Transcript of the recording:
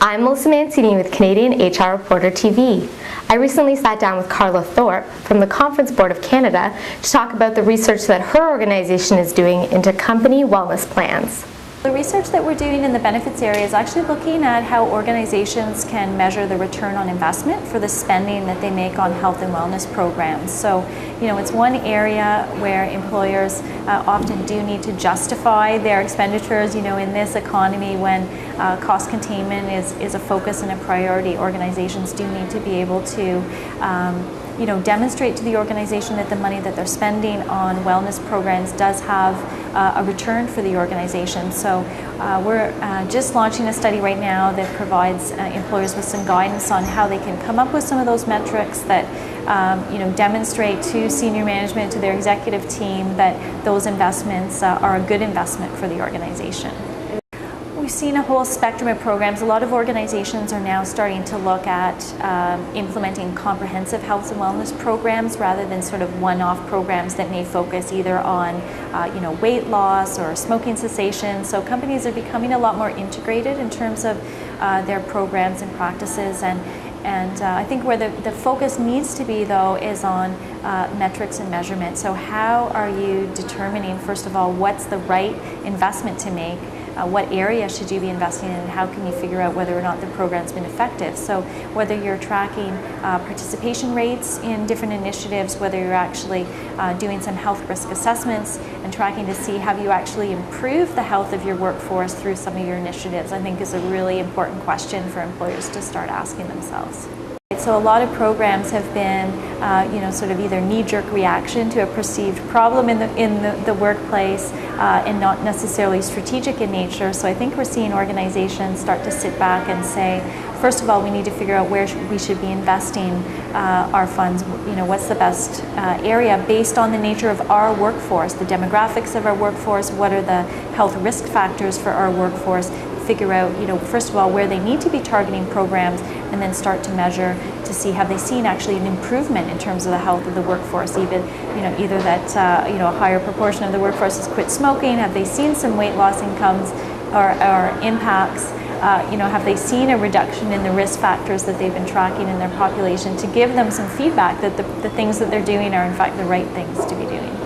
I'm Melissa Mancini with Canadian HR Reporter TV. I recently sat down with Karla Thorpe from the Conference Board of Canada to talk about the research that her organization is doing into company wellness plans. The research that we're doing in the benefits area is actually looking at how organizations can measure the return on investment for the spending that they make on health and wellness programs. So, it's one area where employers often do need to justify their expenditures. In this economy, when cost containment is a focus and a priority, organizations do need to be able to demonstrate to the organization that the money that they're spending on wellness programs does have a return for the organization. So we're just launching a study right now that provides employers with some guidance on how they can come up with some of those metrics that demonstrate to senior management, to their executive team, that those investments are a good investment for the organization. We've seen a whole spectrum of programs. A lot of organizations are now starting to look at implementing comprehensive health and wellness programs rather than sort of one-off programs that may focus either on weight loss or smoking cessation. So companies are becoming a lot more integrated in terms of their programs and practices, and I think where the focus needs to be, though, is on metrics and measurement. So how are you determining, first of all, what's the right investment to make? What area should you be investing in, and how can you figure out whether or not the program's been effective? So whether you're tracking participation rates in different initiatives, whether you're actually doing some health risk assessments and tracking to see have you actually improved the health of your workforce through some of your initiatives, I think is a really important question for employers to start asking themselves. So a lot of programs have been, sort of either knee-jerk reaction to a perceived problem in the workplace and not necessarily strategic in nature. So I think we're seeing organizations start to sit back and say, first of all, we need to figure out where we should be investing our funds. What's the best area based on the nature of our workforce, the demographics of our workforce, what are the health risk factors for our workforce, figure out, first of all, where they need to be targeting programs, and then start to measure to see have they seen actually an improvement in terms of the health of the workforce, either that a higher proportion of the workforce has quit smoking, have they seen some weight loss incomes or impacts, have they seen a reduction in the risk factors that they've been tracking in their population, to give them some feedback that the things that they're doing are in fact the right things to be doing.